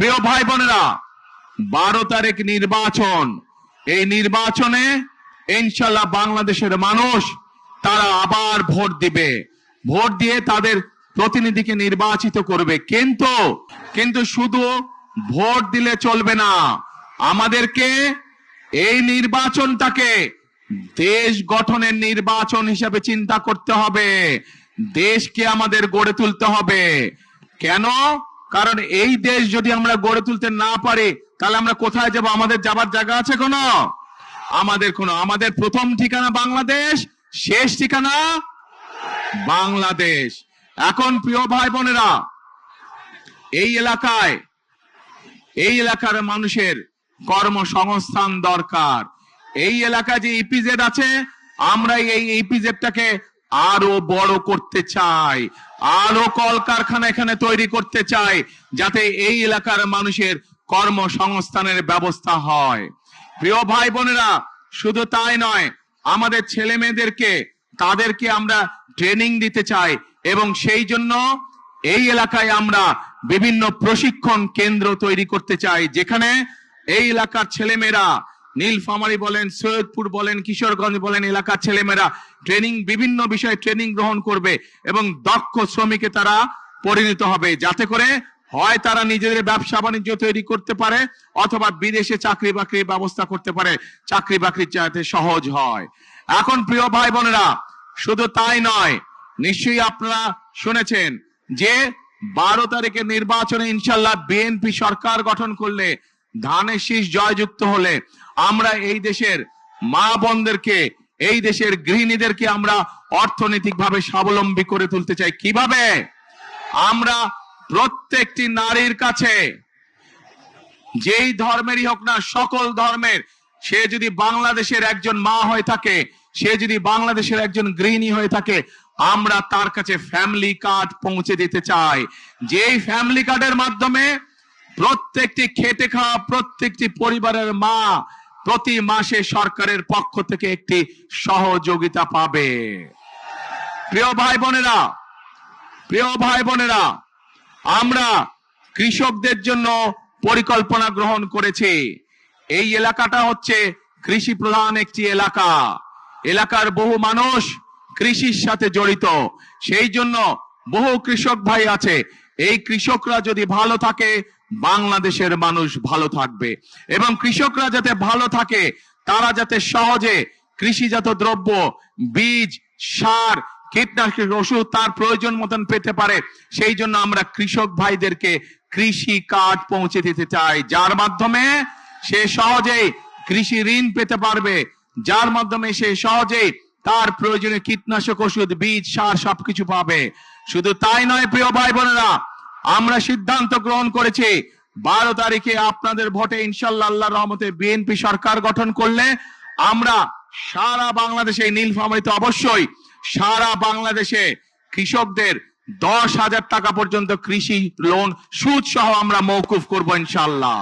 প্রিয় ভাই বোনেরা, 12 তারিখ নির্বাচন। এই নির্বাচনে ইনশাল্লাহ বাংলাদেশের মানুষ তারা আবার ভোট দিবে, ভোট দিয়ে তাদের প্রতিনিধিকে নির্বাচিত করবে। কিন্তু শুধু ভোট দিলে চলবে না, আমাদেরকে এই নির্বাচনটাকে দেশ গঠনের নির্বাচন হিসেবে চিন্তা করতে হবে। দেশকে আমাদের গড়ে তুলতে হবে। কেন? কারণ এই দেশ যদি আমরা গড়ে তুলতে না পারি তাহলে আমরা কোথায় যাব? আমাদের যাবার জায়গা আছে কোনো? আমাদের প্রথম ঠিকানা বাংলাদেশ, শেষ ঠিকানা বাংলাদেশ। এখন প্রিয় ভাই বোনেরা, এই এলাকার মানুষের কর্মসংস্থান দরকার। এই এলাকায় যে ইপিজেড আছে, আমরা এই ইপিজেডটাকে আরো বড় করতে চাই, আরো কলকারখানা এখানে তৈরি করতে চাই, যাতে এই এলাকার মানুষের কর্মসংস্থানের ব্যবস্থা হয়। প্রিয় ভাই বোনেরা, শুধু তাই নয়, আমাদের ছেলে মেয়েদেরকে তাদেরকে আমরা ট্রেনিং দিতে চাই, এবং সেই জন্য এই এলাকায় আমরা বিভিন্ন প্রশিক্ষণ কেন্দ্র তৈরি করতে চাই, যেখানে এই এলাকার ছেলেমেয়েরা, নীলফামারী বলেন, সৈয়দপুর বলেন, কিশোরগঞ্জ বলেন, এলাকার ছেলেমেয়েরা বিভিন্ন বিষয়ে ট্রেনিং গ্রহণ করবে এবং দক্ষ শ্রমিকে তারা পরিণত হবে, যাতে করে হয় তারা নিজেদের ব্যবসা বাণিজ্য তৈরি করতে পারে অথবা বিদেশে চাকরি বাকরির ব্যবস্থা করতে পারে, চাকরি বাকরি যাতে সহজ হয়। এখন প্রিয় ভাই বোনেরা, শুধু তাই নয়, নিশ্চয়ই আপনারা শুনেছেন যে 12 তারিখের নির্বাচনে ইনশাল্লাহ বিএনপি সরকার গঠন করলে, ধানের শীষ জয়যুক্ত হলে, আমরা এই দেশের মা বোনদেরকে, এই দেশের গৃহিণীদেরকে আমরা অর্থনৈতিকভাবে স্বাবলম্বী করে তুলতে চাই। কিভাবে? আমরা প্রত্যেকটি নারীর কাছে, যেই ধর্মেরই হোক না, সকল ধর্মের, সে যদি বাংলাদেশের একজন মা হয়ে থাকে, সে যদি বাংলাদেশের একজন গৃহিণী হয়ে থাকে, আমরা তার কাছে ফ্যামিলি কার্ড পৌঁছে দিতে চাই। যেই ফ্যামিলি কার্ডের মাধ্যমে প্রত্যেকটি খেটে খাওয়া প্রত্যেকটি পরিবারের মা প্রতি মাসে সরকারের পক্ষ থেকে একটি সহযোগিতা পাবে। প্রিয় ভাই বোনেরা, আমরা কৃষকদের জন্য পরিকল্পনা গ্রহণ করেছি। এই এলাকাটা হচ্ছে কৃষি প্রধান একটি এলাকা। এলাকার বহু মানুষ কৃষির সাথে জড়িত, সেই জন্য বহু কৃষক ভাই আছে। এই কৃষকরা যদি ভালো থাকে, বাংলাদেশের মানুষ ভালো থাকবে, এবং কৃষকরা যাতে ভালো থাকে, তারা যাতে সহজে কৃষিজাত দ্রব্য, বীজ, সার, কীটনাশক ওষুধ তার প্রয়োজন মতন পেতে পারে, সেই জন্য আমরা কৃষক ভাইদেরকে কৃষি কার্ড পৌঁছে দিতে চাই, যার মাধ্যমে সে সহজেই কৃষি ঋণ পেতে পারবে, যার মাধ্যমে সে সহজেই তার প্রয়োজনে কীটনাশক ওষুধ, বীজ, সার সবকিছু পাবে। শুধু তাই নয় প্রিয় ভাই বোনেরা, আমরা সিদ্ধান্ত গ্রহণ করেছি 12 তারিখে আপনাদের ভোটে ইনশাল্লাহ আল্লাহর রহমতে বিএনপি সরকার গঠন করলে আমরা সারা বাংলাদেশে, নীলফামারীতে অবশ্যই সারা বাংলাদেশে কৃষকদের 10,000 টাকা পর্যন্ত কৃষি লোন সুদ সহ আমরা মওকুফ করব ইনশাল্লাহ।